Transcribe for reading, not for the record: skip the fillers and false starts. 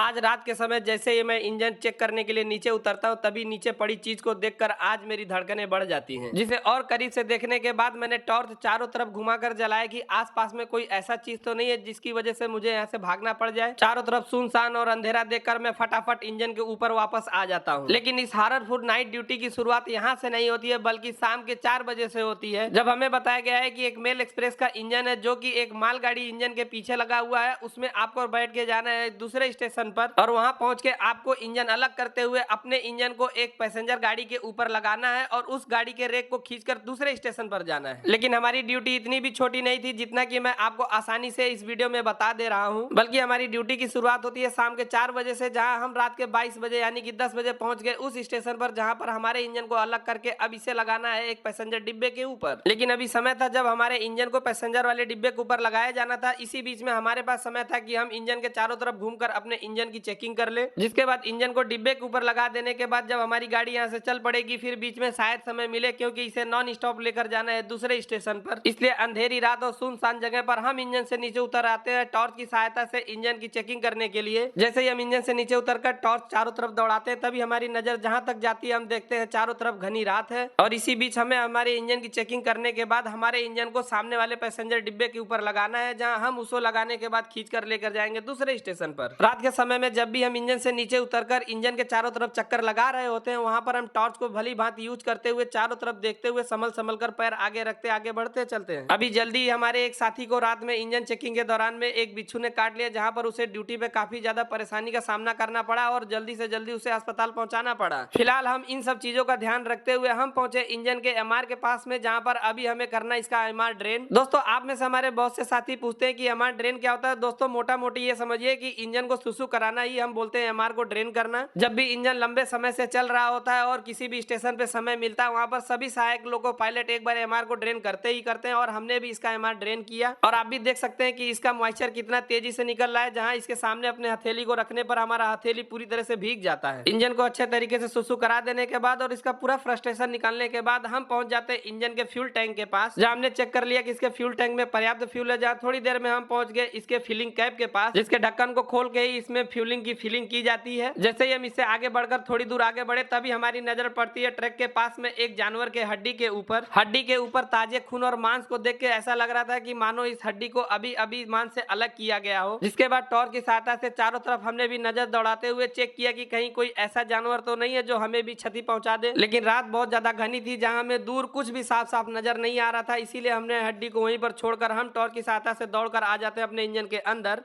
आज रात के समय जैसे ही मैं इंजन चेक करने के लिए नीचे उतरता हूँ तभी नीचे पड़ी चीज को देखकर आज मेरी धड़कनें बढ़ जाती हैं। जिसे और करीब से देखने के बाद मैंने टॉर्च चारों तरफ घुमाकर जलाया कि आसपास में कोई ऐसा चीज तो नहीं है जिसकी वजह से मुझे यहाँ से भागना पड़ जाए। चारों तरफ सुनसान और अंधेरा देखकर मैं फटाफट इंजन के ऊपर वापस आ जाता हूँ। लेकिन इस हाररफुल नाइट ड्यूटी की शुरुआत यहाँ से नहीं होती है बल्कि शाम के 4 बजे से होती है, जब हमें बताया गया है कि एक मेल एक्सप्रेस का इंजन है जो कि एक मालगाड़ी इंजन के पीछे लगा हुआ है। उसमें आपको बैठ के जाना है दूसरे स्टेशन पर और वहां पहुंच के आपको इंजन अलग करते हुए अपने इंजन को एक पैसेंजर गाड़ी के ऊपर लगाना है और उस गाड़ी के रेक को खींचकर दूसरे स्टेशन पर जाना है। लेकिन हमारी ड्यूटी इतनी भी छोटी नहीं थी जितना कि मैं आपको आसानी से इस वीडियो में बता दे रहा हूं, बल्कि हमारी ड्यूटी की शुरुआत होती है शाम के 4 बजे से, जहां हम रात के 22 बजे यानी कि 10 बजे पहुंच गए उस स्टेशन पर जहां पर हमारे इंजन को अलग करके अब इसे लगाना है एक पैसेंजर डिब्बे के ऊपर। लेकिन अभी समय था जब हमारे इंजन को पैसेंजर वाले डिब्बे के ऊपर लगाया जाना था। इसी बीच में हमारे पास समय था कि हम इंजन के चारों तरफ घूमकर अपने इंजन की चेकिंग कर ले, जिसके बाद इंजन को डिब्बे के ऊपर लगा देने के बाद जब हमारी गाड़ी यहाँ से चल पड़ेगी फिर बीच में शायद समय मिले क्योंकि इसे नॉन स्टॉप लेकर जाना है दूसरे स्टेशन पर। इसलिए अंधेरी रात और सुनसान जगह पर हम इंजन से नीचे उतर आते हैं टॉर्च की सहायता से इंजन की चेकिंग करने के लिए। जैसे ही हम इंजन से नीचे उतरकर टॉर्च चारों तरफ दौड़ाते हैं तभी हमारी नजर जहां तक जाती है हम देखते हैं चारों तरफ घनी रात है। और इसी बीच हमें हमारे इंजन की चेकिंग करने के बाद हमारे इंजन को सामने वाले पैसेंजर डिब्बे के ऊपर लगाना है, जहां हम उसको लगाने के बाद खींचकर लेकर जाएंगे दूसरे स्टेशन पर। रात के समय में जब भी हम इंजन से नीचे उतरकर इंजन के चारों तरफ चक्कर लगा रहे होते हैं वहां पर हम टॉर्च को भली भांति यूज करते हुए चारों तरफ देखते हुए संभल संभल कर पैर आगे रखते आगे बढ़ते चलते हैं। अभी जल्दी हमारे एक साथी को रात में इंजन चेकिंग के दौरान में एक बिच्छू ने काट लिया, जहां पर उसे ड्यूटी पे काफी ज्यादा परेशानी का सामना करना पड़ा और जल्दी से जल्दी उसे अस्पताल पहुंचाना पड़ा। फिलहाल हम इन सब चीजों का ध्यान रखते हुए हम पहुंचे इंजन के एमआर के पास में, जहां पर अभी हमें करना इसका एमआर ड्रेन। दोस्तों आप में से हमारे बहुत से साथी पूछते हैं कि एमआर ड्रेन क्या होता है। दोस्तों मोटा मोटी ये समझिए कि इंजन को सुसु कराना ही हम बोलते हैं एमआर को ड्रेन करना। जब भी इंजन लंबे समय से चल रहा होता है और किसी भी स्टेशन पे समय मिलता है वहां पर सभी सहायक लोको पायलट एक बार एमआर को ड्रेन करते ही करते हैं और हमने भी इसका एमआर ड्रेन किया और आप भी देख सकते हैं कि इसका मॉइस्चर कितना तेजी से निकल रहा है। जहां इसके सामने अपने हथेली को रखने पर हमारा हथेली पूरी तरह से भीग जाता है। इंजन को अच्छे तरीके से सुसु करा देने के बाद और इसका पूरा फ्रस्ट्रेशन निकालने के बाद हम पहुंच जाते हैं इंजन के फ्यूल टैंक के पास, जहां हमने चेक कर लिया कि इसके फ्यूल टैंक में पर्याप्त फ्यूल है। जहां थोड़ी देर में हम पहुंच गए इसके फिलिंग कैप के पास, जिसके ढक्कन को खोल के ही इसमें फ्यूलिंग की फिलिंग की जाती है। जैसे ही हम इससे आगे बढ़कर थोड़ी दूर आगे बढ़े तभी हमारी नजर पड़ती है ट्रक के पास में एक जानवर के हड्डी के ऊपर ताजे खून और मांस को देख के ऐसा लग रहा था कि मानो इस हड्डी को अभी अभी मांस से अलग किया गया हो। जिसके बाद टॉर्च की सहायता से चारों तरफ हमने भी नजर दौड़ाते हुए चेक किया कि कहीं कोई ऐसा जानवर तो नहीं है जो हमें भी क्षति पहुंचा दे। लेकिन रात बहुत ज्यादा घनी थी जहां हमें दूर कुछ भी साफ साफ नजर नहीं आ रहा था, इसीलिए हमने हड्डी को वहीं पर छोड़कर हम टॉर्च की सहायता से दौड़कर आ जाते हैं अपने इंजन के अंदर।